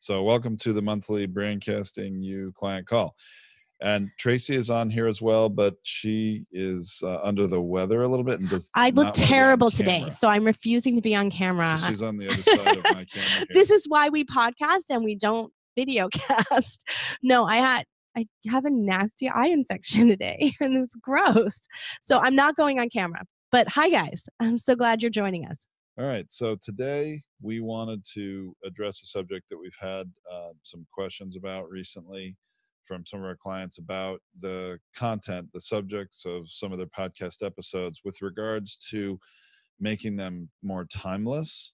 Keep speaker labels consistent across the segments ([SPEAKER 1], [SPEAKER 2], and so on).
[SPEAKER 1] So welcome to the monthly Brandcasting You client call. And Tracy is on here as well, but she is under the weather a little bit and does.
[SPEAKER 2] I look
[SPEAKER 1] not wanna be on
[SPEAKER 2] terrible today,
[SPEAKER 1] camera.
[SPEAKER 2] so I'm refusing to be on camera.
[SPEAKER 1] So she's on the other side of my camera here.
[SPEAKER 2] This is why we podcast and we don't video cast. No, I have a nasty eye infection today, and it's gross. So I'm not going on camera. But hi, guys. I'm so glad you're joining us.
[SPEAKER 1] All right. So today we wanted to address a subject that we've had some questions about recently from some of our clients about the content, the subjects of some of their podcast episodes with regards to making them more timeless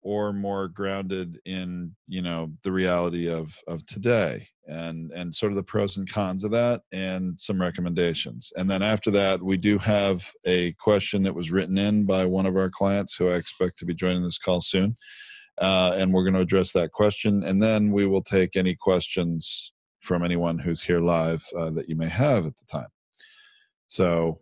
[SPEAKER 1] or more grounded in, the reality of today and sort of the pros and cons of that and some recommendations. And then after that, we do have a question that was written in by one of our clients who I expect to be joining this call soon. And we're going to address that question. And then we will take any questions from anyone who's here live that you may have at the time. So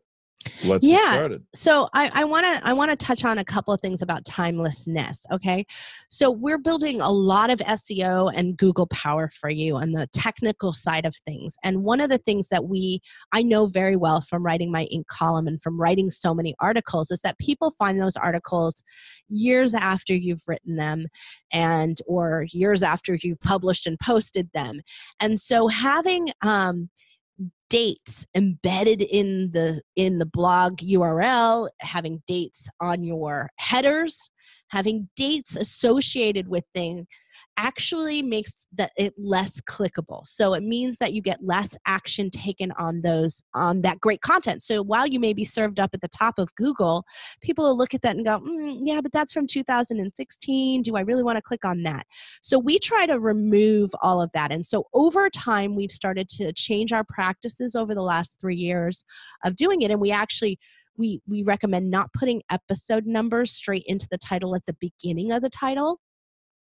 [SPEAKER 1] let's get started.
[SPEAKER 2] So I want to touch on a couple of things about timelessness. Okay. So we're building a lot of SEO and Google power for you on the technical side of things. And one of the things that I know very well from writing my Inc. column and from writing so many articles is that people find those articles years after you've written them or years after you've published and posted them. And so having, dates embedded in the blog URL, having dates on your headers, having dates associated with things actually makes it less clickable. So it means that you get less action taken on that great content. So while you may be served up at the top of Google, people will look at that and go, yeah, but that's from 2016. Do I really want to click on that? So we try to remove all of that. And so over time, we've started to change our practices over the last 3 years of doing it. And we actually we recommend not putting episode numbers straight into the title at the beginning of the title.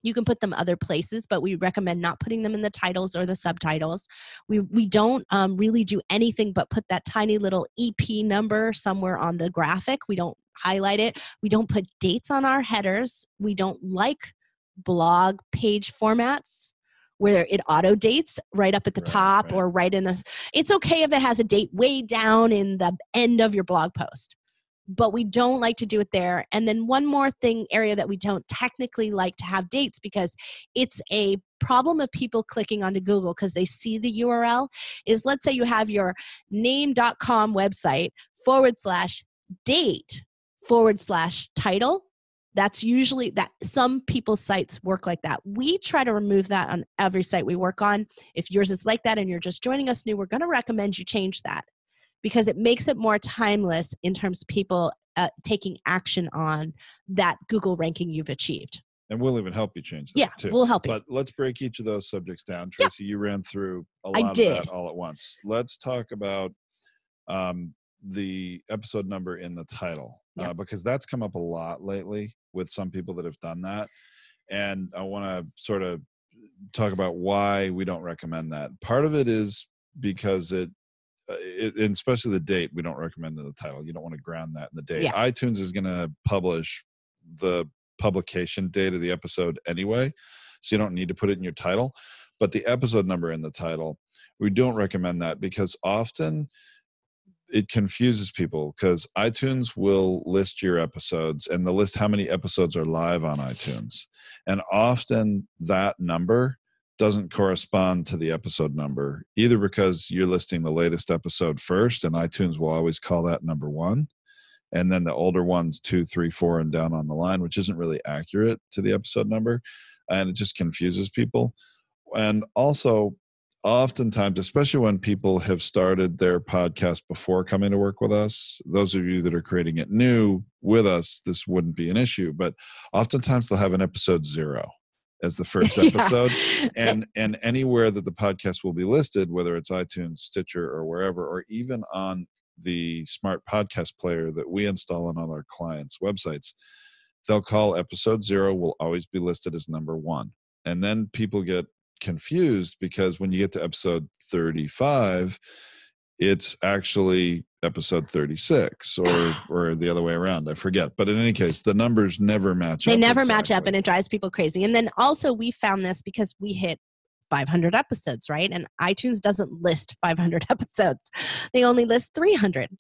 [SPEAKER 2] You can put them other places, but we recommend not putting them in the titles or the subtitles. We don't really do anything but put that tiny little EP number somewhere on the graphic. We don't highlight it. We don't put dates on our headers. We don't like blog page formats where it auto dates right up at the top or right in the. It's okay if it has a date way down in the end of your blog post, but we don't like to do it there. And then one more area that we don't technically like to have dates because it's a problem of people clicking onto Google because they see the URL is, let's say you have your name.com website /date/title. That's usually that. Some people's sites work like that. We try to remove that on every site we work on. If yours is like that and you're just joining us new, we're going to recommend you change that, because it makes it more timeless in terms of people taking action on that Google ranking you've achieved.
[SPEAKER 1] And we'll even help you change that too.
[SPEAKER 2] We'll help you.
[SPEAKER 1] But let's break each of those subjects down. Tracy, you ran through a lot of that all at once. Let's talk about the episode number in the title, because that's come up a lot lately with some people that have done that. And I want to sort of talk about why we don't recommend that. Part of it is because and especially the date, we don't recommend in the title. You don't want to ground that in the date. iTunes is going to publish the publication date of the episode anyway, so you don't need to put it in your title. But the episode number in the title, we don't recommend that because often it confuses people, because iTunes will list your episodes and they'll list how many episodes are live on iTunes. And often that number doesn't correspond to the episode number, either because you're listing the latest episode first and iTunes will always call that number 1, and then the older ones 2, 3, 4 and down on the line, which isn't really accurate to the episode number, and it just confuses people. And also oftentimes, especially when people have started their podcast before coming to work with us, those of you that are creating it new with us, this wouldn't be an issue, but oftentimes they'll have an episode 0 as the first episode. And anywhere that the podcast will be listed, whether it's iTunes, Stitcher, or wherever, or even on the smart podcast player that we install on all our clients' websites, they'll call episode 0 will always be listed as number 1. And then people get confused because when you get to episode 35, it's actually episode 36 or the other way around. I forget. But in any case, the numbers never match up.
[SPEAKER 2] They never match up, and it drives people crazy. And then also we found this because we hit 500 episodes, right? And iTunes doesn't list 500 episodes. They only list 300.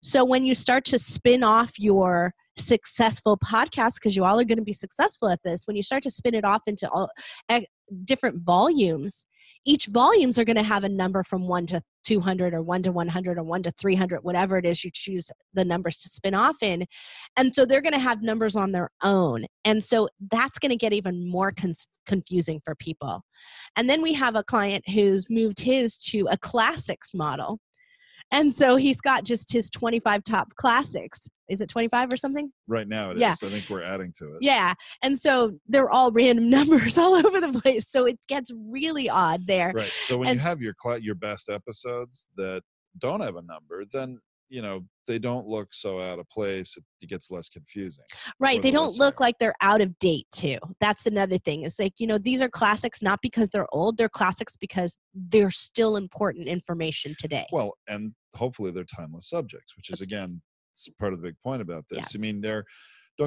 [SPEAKER 2] So when you start to spin off your successful podcast, because you all are going to be successful at this, when you start to spin it off into all different volumes, each volumes are going to have a number from 1 to 200 or 1 to 100 or 1 to 300, whatever it is you choose the numbers to spin off in. And so they're going to have numbers on their own. And so that's going to get even more confusing for people. And then we have a client who's moved his to a classics model. And so he's got just his 25 top classics. Is it 25 or something?
[SPEAKER 1] Right now it is. I think we're adding to it.
[SPEAKER 2] Yeah. And so they're all random numbers all over the place. So it gets really odd there.
[SPEAKER 1] Right. So when you have your best episodes that don't have a number, then, they don't look so out of place. It gets less confusing.
[SPEAKER 2] Right. They don't look like they're out of date too. That's another thing. It's like, these are classics not because they're old. They're classics because they're still important information today.
[SPEAKER 1] Well, and hopefully they're timeless subjects, which is, again, part of the big point about this.
[SPEAKER 2] Yes.
[SPEAKER 1] I mean, don't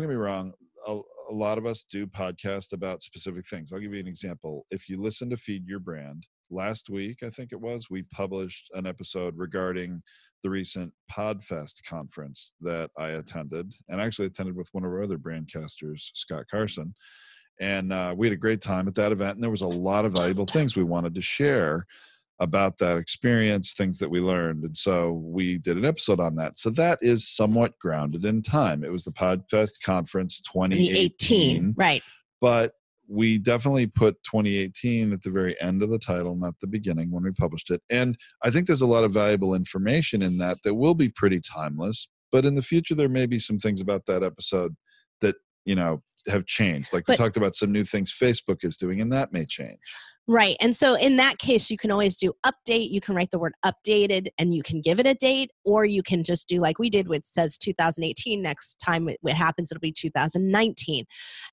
[SPEAKER 1] get me wrong, a lot of us do podcasts about specific things. I'll give you an example. If you listen to Feed Your Brand, last week, I think it was, we published an episode regarding the recent Podfest conference that I attended, and actually attended with one of our other brandcasters, Scott Carson. And we had a great time at that event, and there was a lot of valuable things we wanted to share about that experience, things that we learned. And so we did an episode on that. So that is somewhat grounded in time. It was the Podfest Conference 2018.
[SPEAKER 2] Right.
[SPEAKER 1] But we definitely put 2018 at the very end of the title, not the beginning when we published it. And I think there's a lot of valuable information in that will be pretty timeless. But in the future, there may be some things about that episode that, have changed. Like we talked about some new things Facebook is doing, and that may change.
[SPEAKER 2] Right. And so in that case, you can always do update. You can write the word updated and you can give it a date, or you can just do like we did with says 2018. Next time it happens, it'll be 2019.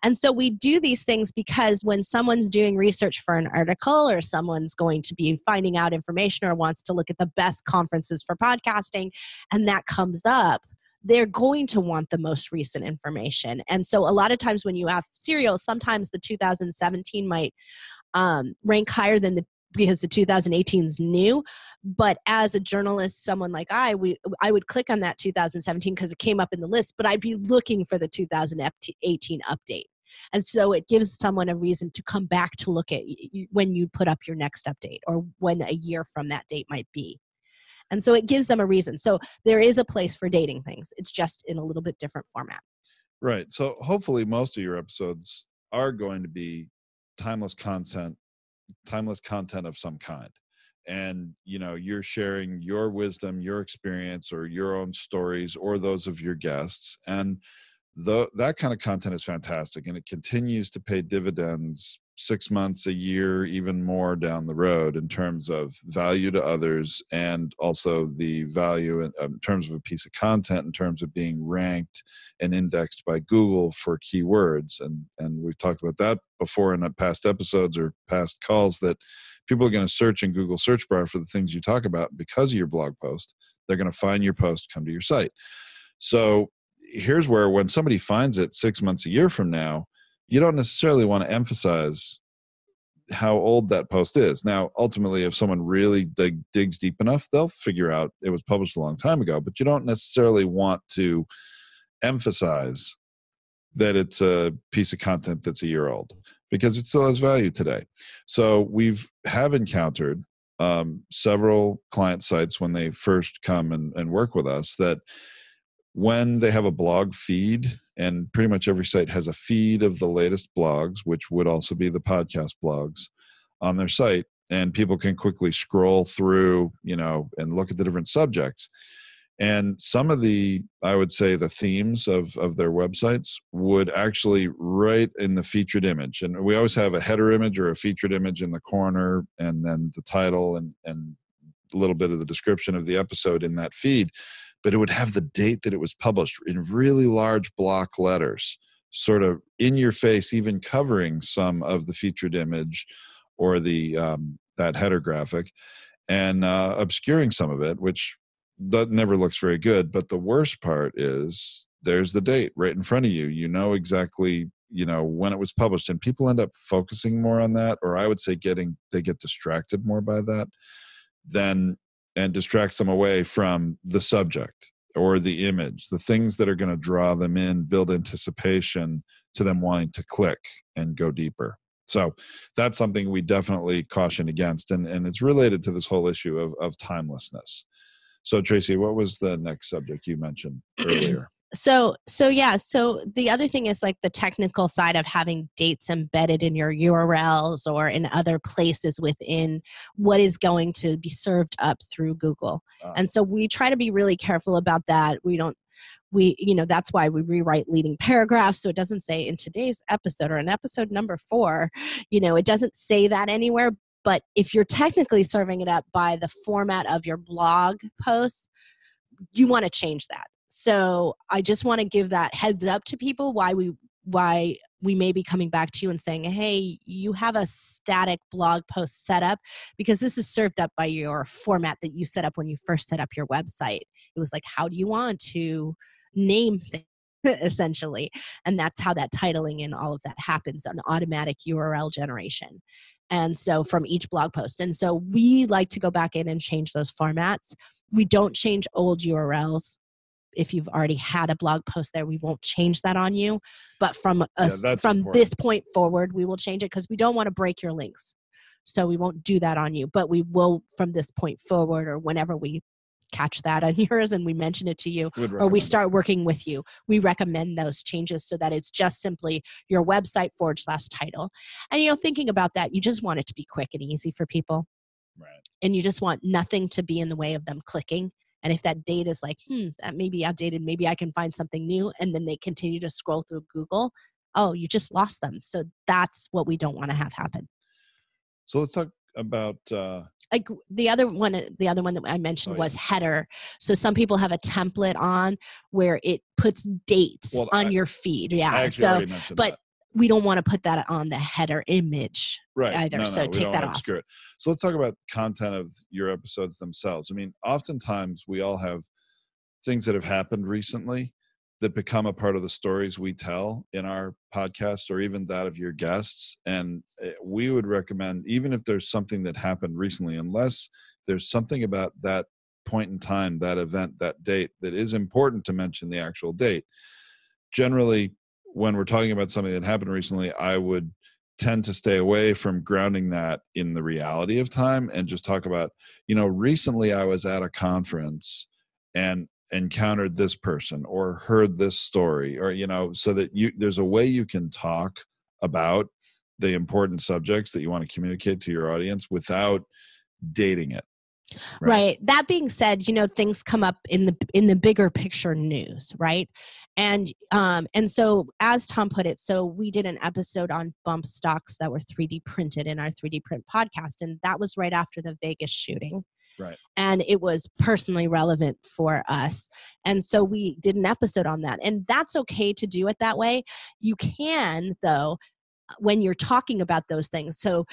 [SPEAKER 2] And so we do these things because when someone's doing research for an article, or someone's going to be finding out information or wants to look at the best conferences for podcasting, and that comes up, they're going to want the most recent information. And so a lot of times when you have serials, sometimes the 2017 might rank higher than because the 2018 is new. But as a journalist, someone like I would click on that 2017 because it came up in the list, but I'd be looking for the 2018 update. And so it gives someone a reason to come back to look at when you put up your next update, or when a year from that date might be. And so it gives them a reason. So there is a place for dating things. It's just in a little bit different format.
[SPEAKER 1] Right. So hopefully most of your episodes are going to be timeless content of some kind. And, you're sharing your wisdom, your experience, or your own stories, or those of your guests. And that kind of content is fantastic. And it continues to pay dividends 6 months, a year, even more down the road in terms of value to others, and also the value in terms of a piece of content, in terms of being ranked and indexed by Google for keywords. And we've talked about that before in past episodes or past calls, that people are going to search in Google search bar for the things you talk about because of your blog post. They're going to find your post, come to your site. So here's where, when somebody finds it 6 months, a year from now, you don't necessarily want to emphasize how old that post is. Now, ultimately, if someone really digs deep enough, they'll figure out it was published a long time ago, but you don't necessarily want to emphasize that it's a piece of content that's a year old, because it still has value today. So have encountered several client sites when they first come and work with us, that when they have a blog feed, and pretty much every site has a feed of the latest blogs, which would also be the podcast blogs on their site, and people can quickly scroll through, and look at the different subjects. And some of I would say the themes of their websites would actually write in the featured image. And we always have a header image or a featured image in the corner, and then the title and a little bit of the description of the episode in that feed. But it would have the date that it was published in really large block letters, sort of in your face, even covering some of the featured image or that header graphic, and obscuring some of it, which that never looks very good. But the worst part is there's the date right in front of you. You know exactly, when it was published, and people end up focusing more on that, or I would say they get distracted more by that and distracts them away from the subject or the image, the things that are going to draw them in, build anticipation to them wanting to click and go deeper. So that's something we definitely caution against. And it's related to this whole issue of timelessness. So Tracy, what was the next subject you mentioned earlier?
[SPEAKER 2] So the other thing is like the technical side of having dates embedded in your URLs or in other places within what is going to be served up through Google. And so we try to be really careful about that. That's why we rewrite leading paragraphs. So it doesn't say in today's episode or in episode number 4, it doesn't say that anywhere. But if you're technically serving it up by the format of your blog posts, you want to change that. So I just want to give that heads up to people why we may be coming back to you and saying, hey, you have a static blog post set up because this is served up by your format that you set up when you first set up your website. It was like, how do you want to name things? Essentially. And that's how that titling and all of that happens, an automatic URL generation. And so from each blog post. And so we like to go back in and change those formats. We don't change old URLs. If you've already had a blog post there, we won't change that on you. But from this point forward, we will change it because we don't want to break your links. So we won't do that on you. But we will from this point forward, or whenever we catch that on yours and we mention it to you, or we start working with you, we recommend those changes so that it's just simply your website /title. And, thinking about that, you just want it to be quick and easy for people.
[SPEAKER 1] Right.
[SPEAKER 2] And you just want nothing to be in the way of them clicking. And if that date is like, that may be outdated, maybe I can find something new, and then they continue to scroll through Google, you just lost them. So that's what we don't want to have happen.
[SPEAKER 1] So let's talk about
[SPEAKER 2] the other one that I mentioned was header. So some people have a template on where it puts dates on your feed. Yeah.
[SPEAKER 1] I actually already mentioned that.
[SPEAKER 2] We don't want to put that on the header image either.
[SPEAKER 1] No,
[SPEAKER 2] so take that off.
[SPEAKER 1] So let's talk about content of your episodes themselves. I mean, oftentimes we all have things that have happened recently that become a part of the stories we tell in our podcast, or even that of your guests. And we would recommend, even if there's something that happened recently, unless there's something about that point in time, that event, that date, that is important to mention the actual date. Generally, when we're talking about something that happened recently, I would tend to stay away from grounding that in the reality of time and just talk about, recently I was at a conference and encountered this person or heard this story, or, so that there's a way you can talk about the important subjects that you want to communicate to your audience without dating it.
[SPEAKER 2] Right. That being said, things come up in the bigger picture news, right? And so as Tom put it, so we did an episode on bump stocks that were 3D printed in our 3D print podcast, and that was right after the Vegas shooting.
[SPEAKER 1] Right.
[SPEAKER 2] And it was personally relevant for us. And so we did an episode on that. And that's okay to do it that way. You can, though, when you're talking about those things. So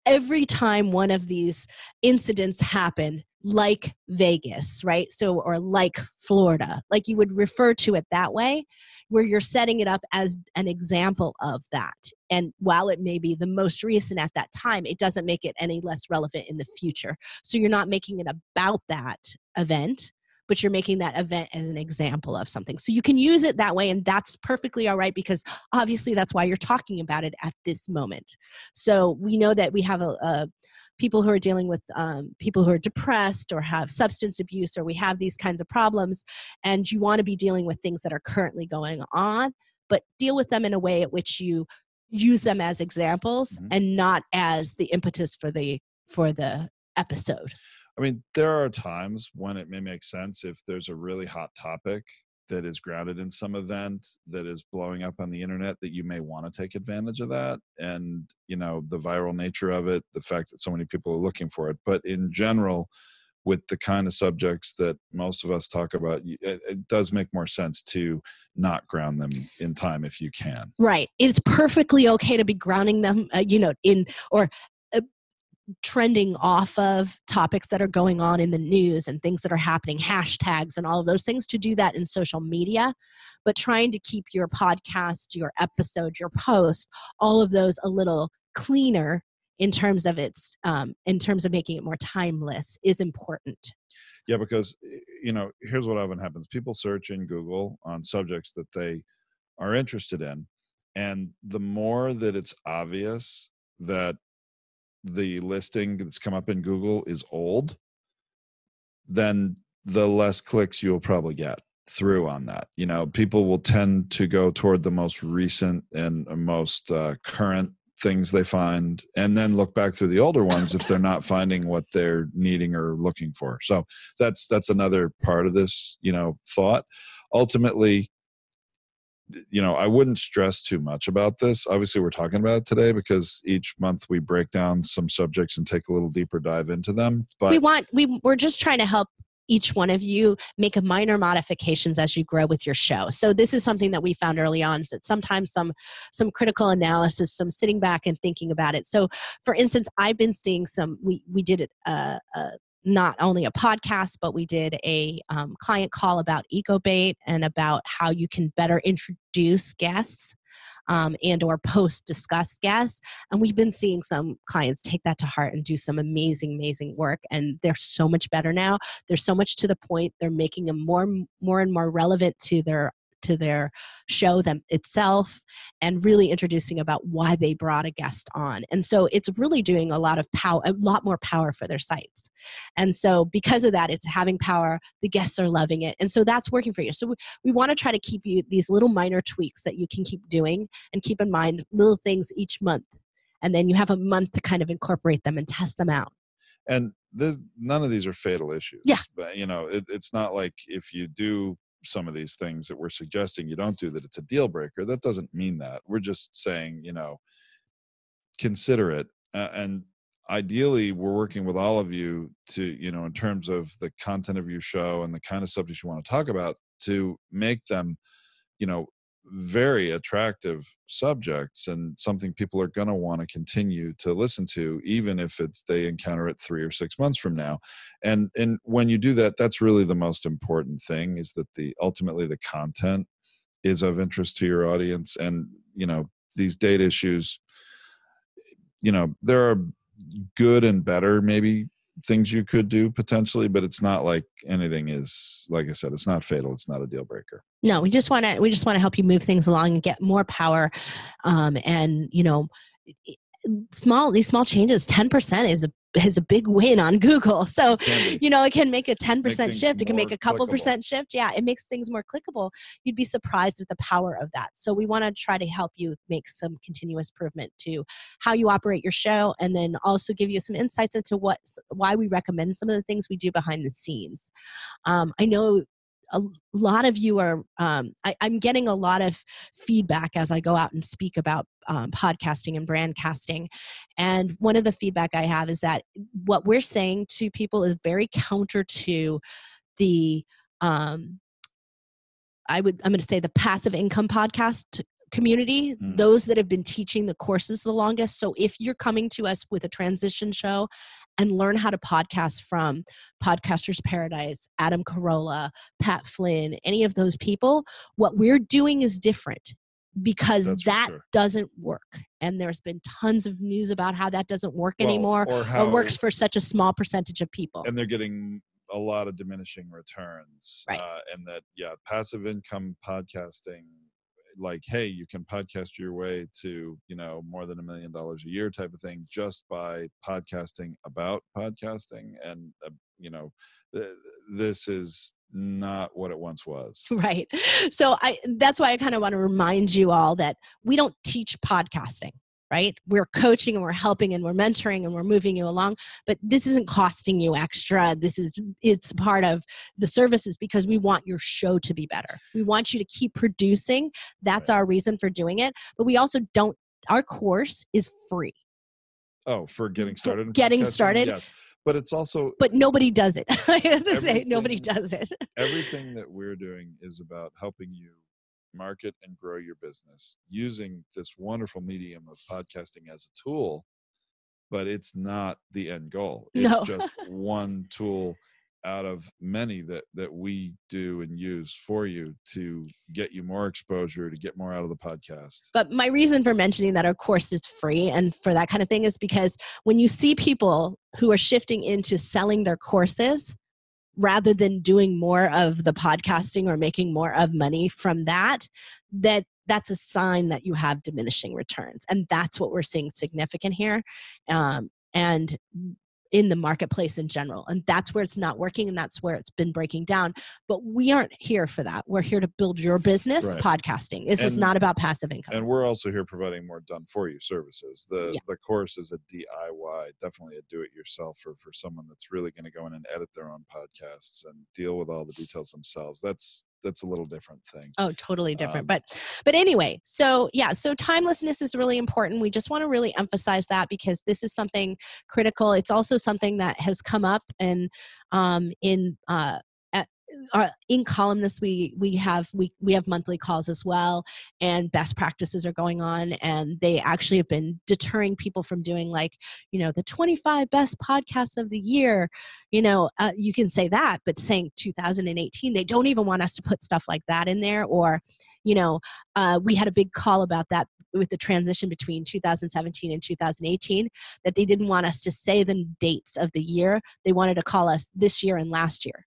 [SPEAKER 2] every time one of these incidents happen, like Vegas, right? So, or like Florida, like you would refer to it that way, where you're setting it up as an example of that. And while it may be the most recent at that time, it doesn't make it any less relevant in the future. So you're not making it about that event, but you're making that event as an example of something. So you can use it that way, and that's perfectly all right, because obviously that's why you're talking about it at this moment. So we know that we have people who are dealing with people who are depressed or have substance abuse, or we have these kinds of problems, and you want to be dealing with things that are currently going on, but deal with them in a way at which you use them as examples and not as the impetus for the episode.
[SPEAKER 1] I mean, there are times when it may make sense if there's a really hot topic that is grounded in some event that is blowing up on the internet, that you may want to take advantage of that. And, the viral nature of it, the fact that so many people are looking for it. But in general, with the kind of subjects that most of us talk about, it does make more sense to not ground them in time if you can.
[SPEAKER 2] Right. It's perfectly okay to be grounding them, trending off of topics that are going on in the news and things that are happening, hashtags and all of those things, to do that in social media, but trying to keep your podcast, your episode, your post, all of those a little cleaner in terms of in terms of making it more timeless is important.
[SPEAKER 1] Yeah, because, here's what often happens. People search in Google on subjects that they are interested in. And the more that it's obvious that the listing that's come up in Google is old, then the less clicks you'll probably get through on that. People will tend to go toward the most recent and most current things they find, and then look back through the older ones if they're not finding what they're needing or looking for. So that's another part of this, thought. Ultimately, I wouldn't stress too much about this. Obviously, we're talking about it today because each month we break down some subjects and take a little deeper dive into them. But
[SPEAKER 2] we're just trying to help each one of you make minor modifications as you grow with your show. So this is something that we found early on, is that sometimes some critical analysis, some sitting back and thinking about it. So for instance, I've been seeing we did it not only a podcast, but we did a client call about EcoBait and about how you can better introduce guests and or post-discuss guests. And we've been seeing some clients take that to heart and do some amazing work. And they're so much better now. They're so much to the point. They're making them more and more relevant to their show them itself, and really introducing about why they brought a guest on. And so it's really doing a lot more power for their sites. And so because of that, it's having power. The guests are loving it. And so that's working for you. So we want to try to keep you these little minor tweaks that you can keep doing, and keep in mind little things each month. And then you have a month to kind of incorporate them and test them out.
[SPEAKER 1] And none of these are fatal issues.
[SPEAKER 2] Yeah.
[SPEAKER 1] But, it's not like if you do some of these things that we're suggesting you don't do, that it's a deal breaker. That doesn't mean that. We're just saying, consider it. And ideally, we're working with all of you to, in terms of the content of your show and the kind of subjects you want to talk about, to make them, very attractive subjects and something people are going to want to continue to listen to, even if they encounter it 3 or 6 months from now. And when you do that, that's really the most important thing, is that ultimately the content is of interest to your audience. And these date issues, there are good and better maybe things you could do potentially, but it's not like anything is, like I said, it's not fatal. It's not a deal breaker.
[SPEAKER 2] No, we just want to help you move things along and get more power. And these small changes, 10% is a big win on Google. So, it can make a 10% shift. It can make a couple percent shift. Yeah, it makes things more clickable. You'd be surprised at the power of that. So we want to try to help you make some continuous improvement to how you operate your show, and then also give you some insights into why we recommend some of the things we do behind the scenes. I know a lot of you are, I'm getting a lot of feedback as I go out and speak about podcasting and brandcasting. And one of the feedback I have is that what we're saying to people is very counter to the, I'm going to say the passive income podcast community, those that have been teaching the courses the longest. So if you're coming to us with a transition show and learn how to podcast from Podcasters Paradise, Adam Carolla, Pat Flynn, any of those people, what we're doing is different, because that doesn't work. And there's been tons of news about how that doesn't work anymore, or works for such a small percentage of people.
[SPEAKER 1] And they're getting a lot of diminishing returns.
[SPEAKER 2] Right.
[SPEAKER 1] And that, passive income podcasting, like, hey, you can podcast your way to, more than $1 million a year type of thing, just by podcasting about podcasting. And, this is not what it once was.
[SPEAKER 2] Right. So that's why I kind of want to remind you all that we don't teach podcasting. Right? We're coaching and we're helping and we're mentoring and we're moving you along, but this isn't costing you extra. It's part of the services, because we want your show to be better. We want you to keep producing. That's our reason for doing it. But we also our course is free.
[SPEAKER 1] Oh, for getting started?
[SPEAKER 2] Yes.
[SPEAKER 1] But it's also...
[SPEAKER 2] But nobody does it. I have to say, nobody does it.
[SPEAKER 1] Everything that we're doing is about helping you market and grow your business using this wonderful medium of podcasting as a tool. but it's not the end goal. It's
[SPEAKER 2] No.
[SPEAKER 1] just one tool out of many that we do and use for you to get you more exposure, to get more out of the podcast.
[SPEAKER 2] But my reason for mentioning that our course is free and for that kind of thing is because when you see people who are shifting into selling their courses rather than doing more of the podcasting or making more of money from that, that's a sign that you have diminishing returns. And that's what we're seeing significant here. And in the marketplace in general. And that's where it's not working and that's where it's been breaking down. But we aren't here for that. We're here to build your business podcasting. This is not about passive income.
[SPEAKER 1] And we're also here providing more done for you services. The course is a DIY, definitely a do-it-yourself for someone that's really going to go in and edit their own podcasts and deal with all the details themselves. That's a little different thing.
[SPEAKER 2] Oh, totally different. But anyway, so timelessness is really important. We just want to really emphasize that because this is something critical. It's also something that has come up and in Columnists, we have monthly calls as well, and best practices are going on, and they actually have been deterring people from doing the 25 best podcasts of the year. You can say that, but saying 2018, they don't even want us to put stuff like that in there. Or, we had a big call about that with the transition between 2017 and 2018, that they didn't want us to say the dates of the year. They wanted to call us this year and last year.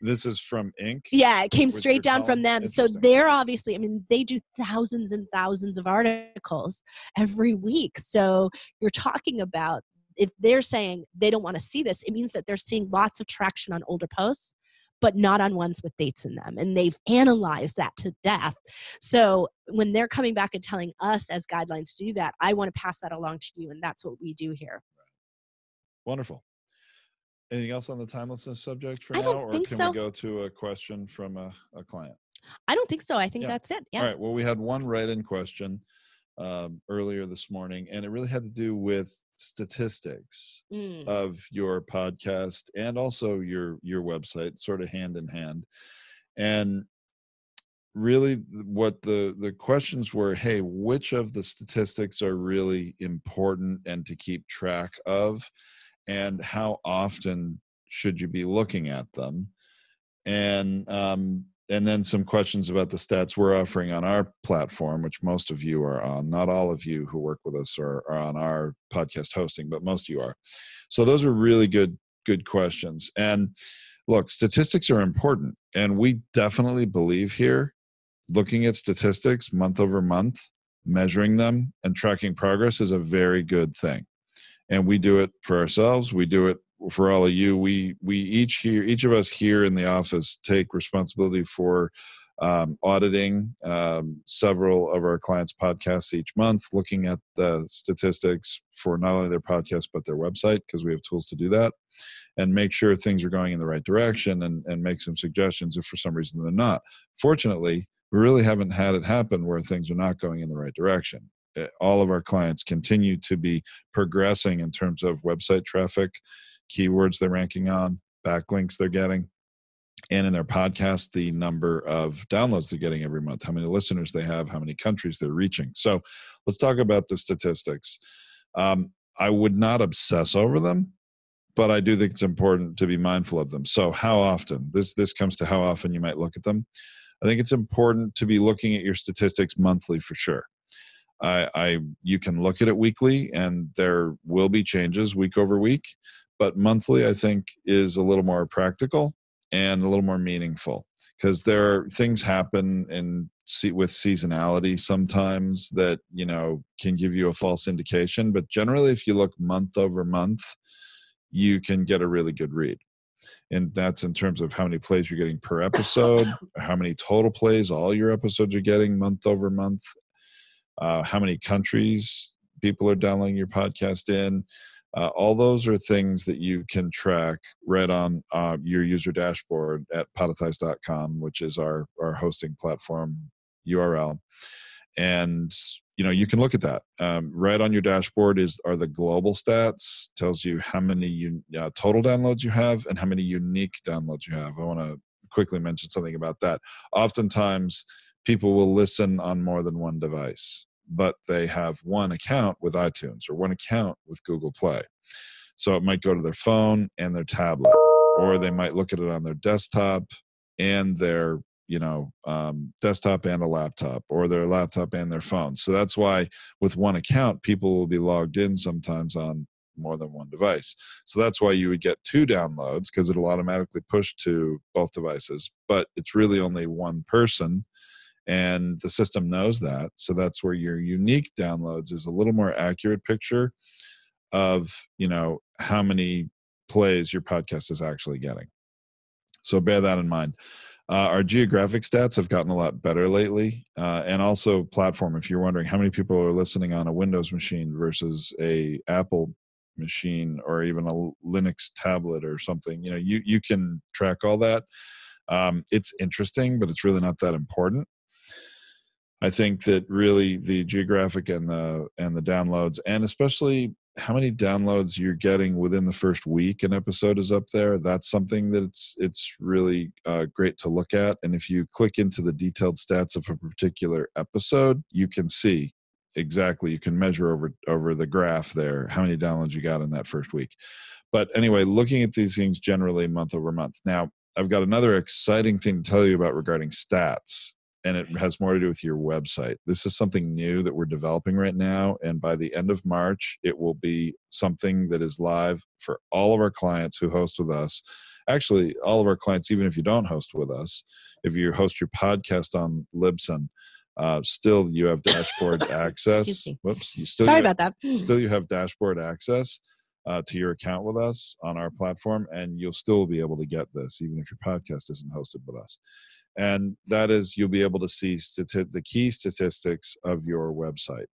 [SPEAKER 1] This is from Inc.?
[SPEAKER 2] Yeah, it came straight down from them. So they're obviously, they do thousands and thousands of articles every week. So you're talking about, if they're saying they don't want to see this, it means that they're seeing lots of traction on older posts, but not on ones with dates in them. And they've analyzed that to death. So when they're coming back and telling us as guidelines to do that, I want to pass that along to you. And that's what we do here.
[SPEAKER 1] Wonderful. Anything else on the timelessness subject for now? Or can we go to a question from a client?
[SPEAKER 2] I don't think so. I think that's it. Yeah.
[SPEAKER 1] All right. Well, we had one write-in question earlier this morning, and it really had to do with statistics of your podcast and also your website, sort of hand in hand. And really what the questions were, hey, which of the statistics are really important and to keep track of? And how often should you be looking at them? And then some questions about the stats we're offering on our platform, which most of you are on. Not all of you who work with us are on our podcast hosting, but most of you are. So those are really good questions. And look, statistics are important. And we definitely believe here, looking at statistics month over month, measuring them and tracking progress is a very good thing. And we do it for ourselves. We do it for all of you. We each of us here in the office take responsibility for auditing several of our clients' podcasts each month, looking at the statistics for not only their podcast, but their website, because we have tools to do that, and make sure things are going in the right direction and make some suggestions if for some reason they're not. Fortunately, we really haven't had it happen where things are not going in the right direction. All of our clients continue to be progressing in terms of website traffic, keywords they're ranking on, backlinks they're getting, and in their podcast, the number of downloads they're getting every month, how many listeners they have, how many countries they're reaching. So let's talk about the statistics. I would not obsess over them, but I do think it's important to be mindful of them. So how often? This comes to how often you might look at them. I think it's important to be looking at your statistics monthly for sure. You can look at it weekly, and there will be changes week over week, but monthly I think is a little more practical and a little more meaningful, because things happen with seasonality sometimes that can give you a false indication. But generally, if you look month over month, you can get a really good read. And that's in terms of how many plays you're getting per episode, how many total plays all your episodes are getting month over month, how many countries people are downloading your podcast in. All those are things that you can track right on your user dashboard at podetize.com, which is our hosting platform URL. And you can look at that. Right on your dashboard are the global stats, tells you how many total downloads you have and how many unique downloads you have. I want to quickly mention something about that. Oftentimes, people will listen on more than one device. but they have one account with iTunes or one account with Google Play. So it might go to their phone and their tablet, or they might look at it on their desktop and their desktop and a laptop, or their laptop and their phone. So that's why with one account, people will be logged in sometimes on more than one device. So that's why you would get 2 downloads, because it'll automatically push to both devices, but it's really only one person, and the system knows that. So that's where your unique downloads is a little more accurate picture of, how many plays your podcast is actually getting. So bear that in mind. Our geographic stats have gotten a lot better lately, and also platform. If you're wondering how many people are listening on a Windows machine versus a Apple machine or even a Linux tablet or something, you can track all that. It's interesting, but it's really not that important. I think that really the geographic and the downloads, and especially how many downloads you're getting within the first week an episode is up there, that's something that it's really great to look at. And if you click into the detailed stats of a particular episode, you can see exactly, you can measure over the graph there how many downloads you got in that first week. But anyway, looking at these things generally month over month. Now, I've got another exciting thing to tell you about regarding stats, and it has more to do with your website. This is something new that we're developing right now, and by the end of March, it will be something that is live for all of our clients who host with us. Actually, all of our clients, even if you don't host with us, if you host your podcast on Libsyn, still you have dashboard access. Whoops,
[SPEAKER 2] Sorry about that.
[SPEAKER 1] Still you have dashboard access to your account with us on our platform, and you'll still be able to get this even if your podcast isn't hosted with us. And that is, you'll be able to see the key statistics of your website.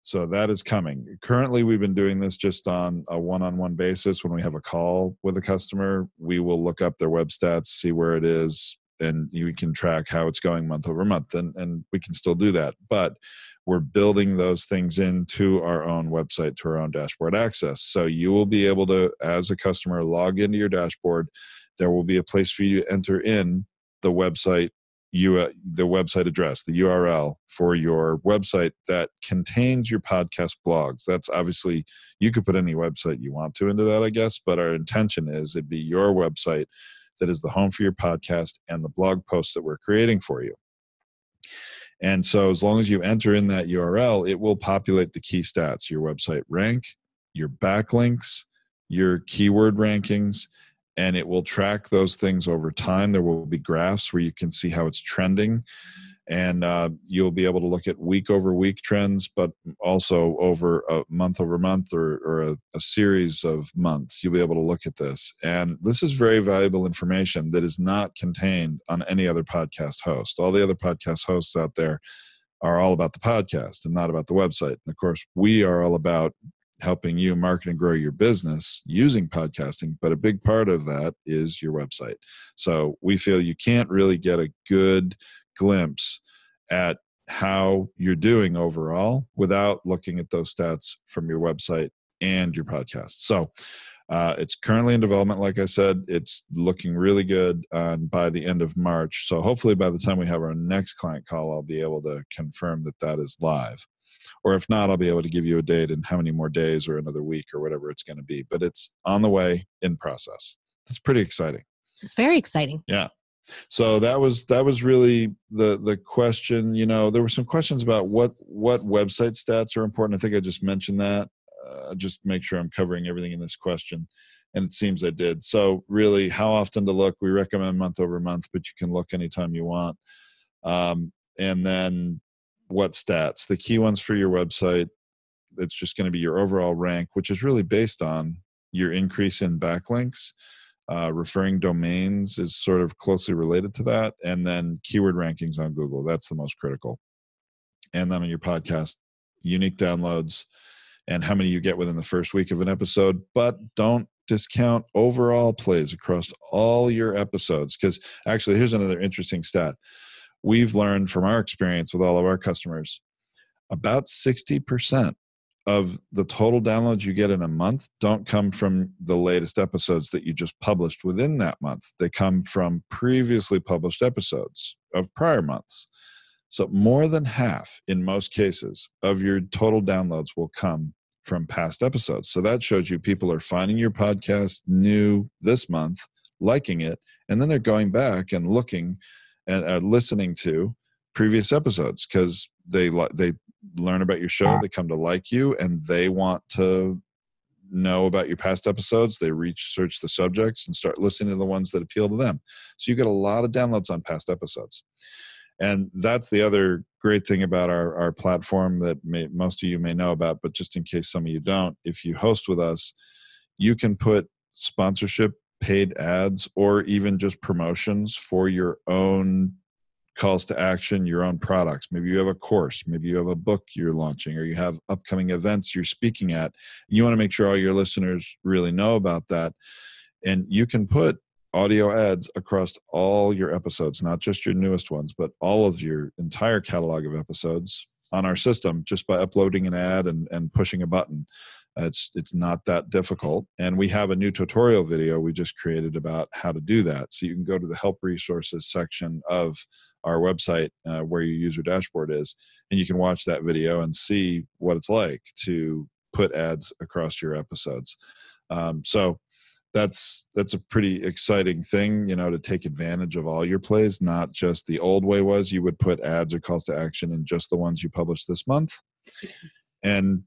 [SPEAKER 1] So that is coming. Currently, we've been doing this just on a one-on-one basis. When we have a call with a customer, we will look up their web stats, see where it is, and you can track how it's going month over month. And we can still do that. But we're building those things into our own website, to our own dashboard access. So you will be able to, as a customer, log into your dashboard. There will be a place for you to enter in the website address, the URL for your website that contains your podcast blogs. That's obviously, you could put any website you want to into that, I guess, but our intention is it'd be your website that is the home for your podcast and the blog posts that we're creating for you. And so as long as you enter in that URL, it will populate the key stats, your website rank, your backlinks, your keyword rankings, and it will track those things over time. There will be graphs where you can see how it's trending, and you'll be able to look at week over week trends, but also over a month over month or a series of months. You'll be able to look at this. And this is very valuable information that is not contained on any other podcast host. All the other podcast hosts out there are all about the podcast and not about the website. And of course, we are all about helping you market and grow your business using podcasting, but a big part of that is your website. So we feel you can't really get a good glimpse at how you're doing overall without looking at those stats from your website and your podcast. So it's currently in development. Like I said, it's looking really good by the end of March. So hopefully by the time we have our next client call, I'll be able to confirm that that is live. Or if not, I'll be able to give you a date and how many more days or another week or whatever it's going to be. But it's on the way, in process. It's pretty exciting.
[SPEAKER 2] It's very exciting.
[SPEAKER 1] Yeah. So that was really the question. There were some questions about what website stats are important. I think I just mentioned that. Just make sure I'm covering everything in this question. And it seems I did. So really, how often to look? We recommend month over month, but you can look anytime you want. And then what stats? The key ones for your website, it's just going to be your overall rank, which is really based on your increase in backlinks. Referring domains is sort of closely related to that. And then keyword rankings on Google. That's the most critical. And then on your podcast, unique downloads and how many you get within the first week of an episode. But don't discount overall plays across all your episodes. Because actually, here's another interesting stat. We've learned from our experience with all of our customers, about 60% of the total downloads you get in a month don't come from the latest episodes that you just published within that month. They come from previously published episodes of prior months. So more than half, in most cases, of your total downloads will come from past episodes. So that shows you people are finding your podcast new this month, liking it, and then they're going back and looking and listening to previous episodes because they learn about your show, they come to like you, and they want to know about your past episodes. They search the subjects and start listening to the ones that appeal to them. So you get a lot of downloads on past episodes. And that's the other great thing about our platform that most of you may know about, but just in case some of you don't, if you host with us, you can put sponsorship, paid ads, or even just promotions for your own calls to action, your own products. Maybe you have a course, maybe you have a book you're launching, or you have upcoming events you're speaking at. You want to make sure all your listeners really know about that. And you can put audio ads across all your episodes, not just your newest ones, but all of your entire catalog of episodes on our system just by uploading an ad and pushing a button. It's not that difficult. And we have a new tutorial video we just created about how to do that. So you can go to the help resources section of our website where your user dashboard is, and you can watch that video and see what it's like to put ads across your episodes. So that's a pretty exciting thing, to take advantage of all your plays, not just the old way was you would put ads or calls to action in just the ones you published this month. And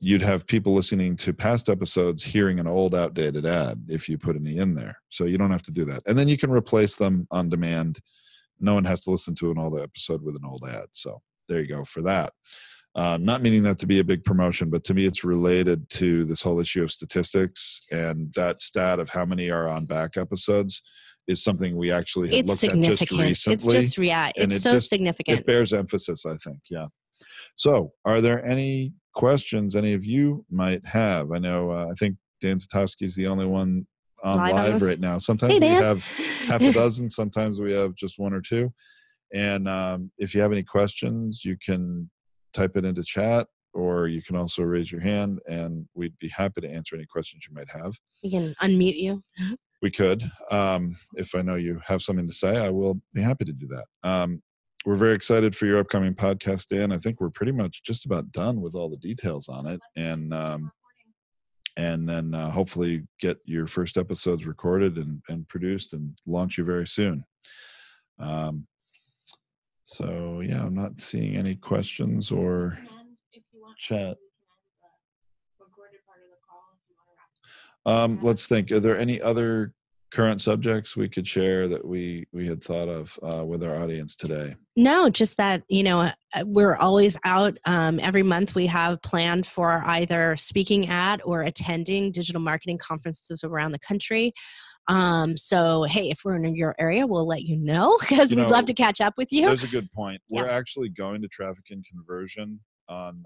[SPEAKER 1] you'd have people listening to past episodes hearing an old outdated ad if you put any in there. So you don't have to do that. And then you can replace them on demand. No one has to listen to an old episode with an old ad. So there you go for that. Not meaning that to be a big promotion, but to me, it's related to this whole issue of statistics, and that stat of how many are on back episodes is something we actually have looked at just recently.
[SPEAKER 2] It's so significant.
[SPEAKER 1] It bears emphasis, I think. Yeah. So are there any questions any of you might have? I know, I think Dan Tatowski is the only one on live right now. Sometimes we have half a dozen, sometimes we have just one or two. And if you have any questions, you can type it into chat, or you can also raise your hand, and we'd be happy to answer any questions you might have.
[SPEAKER 2] We can unmute you.
[SPEAKER 1] We could. If I know you have something to say, I will be happy to do that. We're very excited for your upcoming podcast, Dan. I think we're pretty much just about done with all the details on it. And then hopefully get your first episodes recorded and produced and launch you very soon. So yeah, I'm not seeing any questions or chat. Let's think. Are there any other current subjects we could share that we had thought of with our audience today?
[SPEAKER 2] No, just that, we're always out. Every month we have planned for either speaking at or attending digital marketing conferences around the country. So, hey, if we're in your area, we'll let you know because we'd love to catch up with you.
[SPEAKER 1] There's a good point. We're actually going to Traffic and Conversion on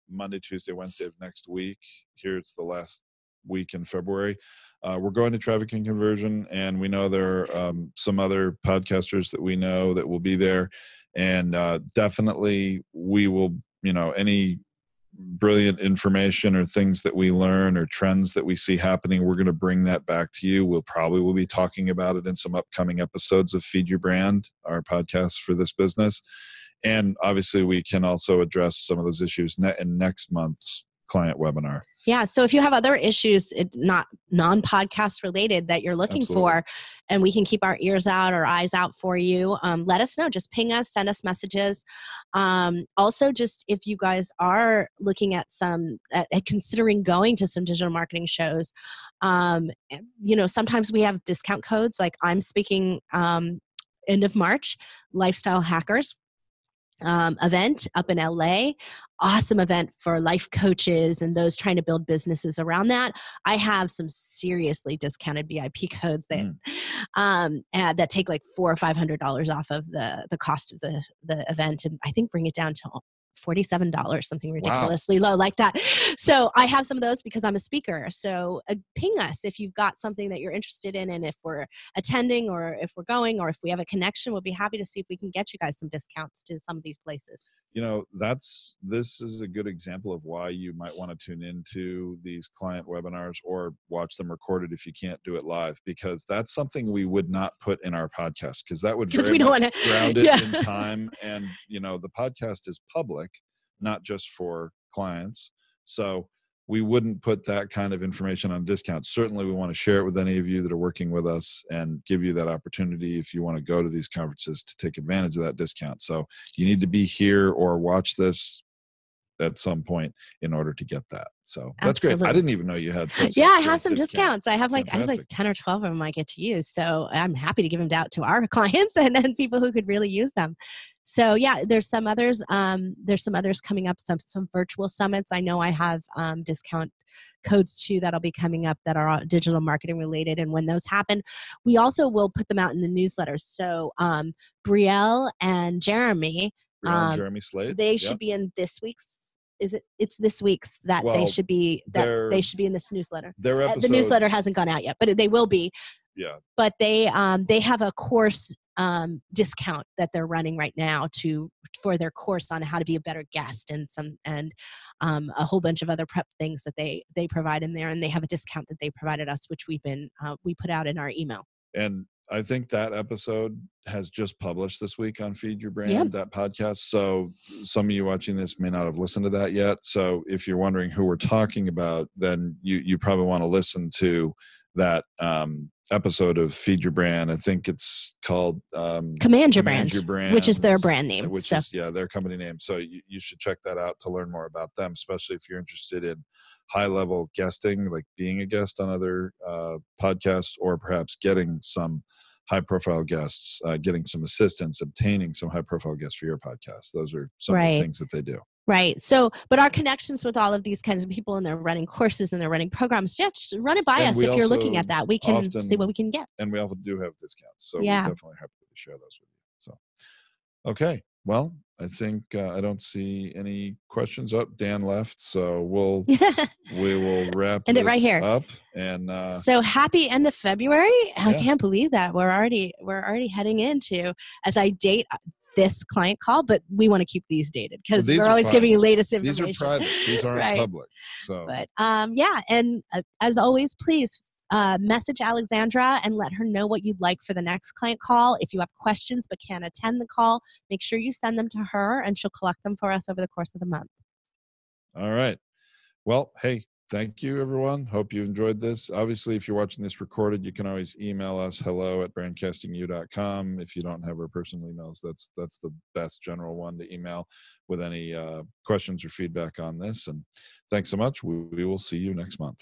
[SPEAKER 1] Monday, Tuesday, Wednesday of next week. Here it's the last week in February. We're going to Traffic and Conversion, and we know there are some other podcasters that we know that will be there. And definitely we will, any brilliant information or things that we learn or trends that we see happening, we're going to bring that back to you. We'll be talking about it in some upcoming episodes of Feed Your Brand, our podcast for this business. And obviously we can also address some of those issues in next month's client webinar.
[SPEAKER 2] Yeah. So if you have other issues, not non-podcast related that you're looking for, and we can keep our ears out or eyes out for you, let us know. Just ping us, send us messages. Also, just if you guys are looking at considering going to some digital marketing shows, sometimes we have discount codes. Like I'm speaking end of March, Lifestyle Hackers event up in LA. Awesome event for life coaches and those trying to build businesses around that. I have some seriously discounted VIP codes that take like $400 or $500 off of the cost of the event, and I think bring it down to $47, something ridiculously low like that. So I have some of those because I'm a speaker. So ping us if you've got something that you're interested in, and if we're attending or if we're going or if we have a connection, we'll be happy to see if we can get you guys some discounts to some of these places.
[SPEAKER 1] this is a good example of why you might want to tune into these client webinars or watch them recorded if you can't do it live, because that's something we would not put in our podcast, because that would very much ground it in time. And, the podcast is public, not just for clients. So we wouldn't put that kind of information on discounts. Certainly we want to share it with any of you that are working with us and give you that opportunity if you want to go to these conferences to take advantage of that discount. So you need to be here or watch this at some point in order to get that. So that's Absolutely. Great. I didn't even know you had such
[SPEAKER 2] I have some discounts. I have like 10 or 12 of them I get to use. So I'm happy to give them out to our clients and people who could really use them. So yeah, there's some others. There's some others coming up, some virtual summits. I know I have discount codes too that'll be coming up that are digital marketing related. And when those happen, we also will put them out in the newsletters. So Brielle and Jeremy,
[SPEAKER 1] Jeremy Slade,
[SPEAKER 2] they should be in this week's. It's this week's that they should be in this newsletter.
[SPEAKER 1] Their episode,
[SPEAKER 2] the newsletter hasn't gone out yet, but they will be.
[SPEAKER 1] Yeah.
[SPEAKER 2] But they have a course discount that they're running right now for their course on how to be a better guest and a whole bunch of other prep things that they provide in there, and they have a discount that they provided us, which we put out in our email.
[SPEAKER 1] And I think that episode has just published this week on Feed Your Brand, that podcast. So some of you watching this may not have listened to that yet. So if you're wondering who we're talking about, then you probably want to listen to that episode of Feed Your Brand. I think it's called
[SPEAKER 2] Command Your Brand, which is their brand name.
[SPEAKER 1] Which is their company name. So you should check that out to learn more about them, especially if you're interested in high-level guesting, like being a guest on other podcasts, or perhaps getting some high-profile guests, getting some assistance, obtaining some high-profile guests for your podcast. Those are some of the things that they do.
[SPEAKER 2] Right. So, but our connections with all of these kinds of people, and they're running courses and they're running programs, just run it by us if you're looking at that. We can see what we can get.
[SPEAKER 1] And we often do have discounts. So we're definitely happy to share those with you. So, okay. Well, I think I don't see any questions. Dan left, so we will wrap
[SPEAKER 2] this right here
[SPEAKER 1] up. And
[SPEAKER 2] so happy end of February! I can't believe that we're already heading into, as I date this client call, but we want to keep these dated because we're always giving you latest information.
[SPEAKER 1] These are private. These aren't public. So,
[SPEAKER 2] but and as always, please. Message Alexandra and let her know what you'd like for the next client call. If you have questions but can't attend the call, make sure you send them to her and she'll collect them for us over the course of the month.
[SPEAKER 1] All right. Well, hey, thank you, everyone. Hope you enjoyed this. Obviously, if you're watching this recorded, you can always email us, hello@brandcastingu.com. If you don't have our personal emails, that's the best general one to email with any questions or feedback on this. And thanks so much. We will see you next month.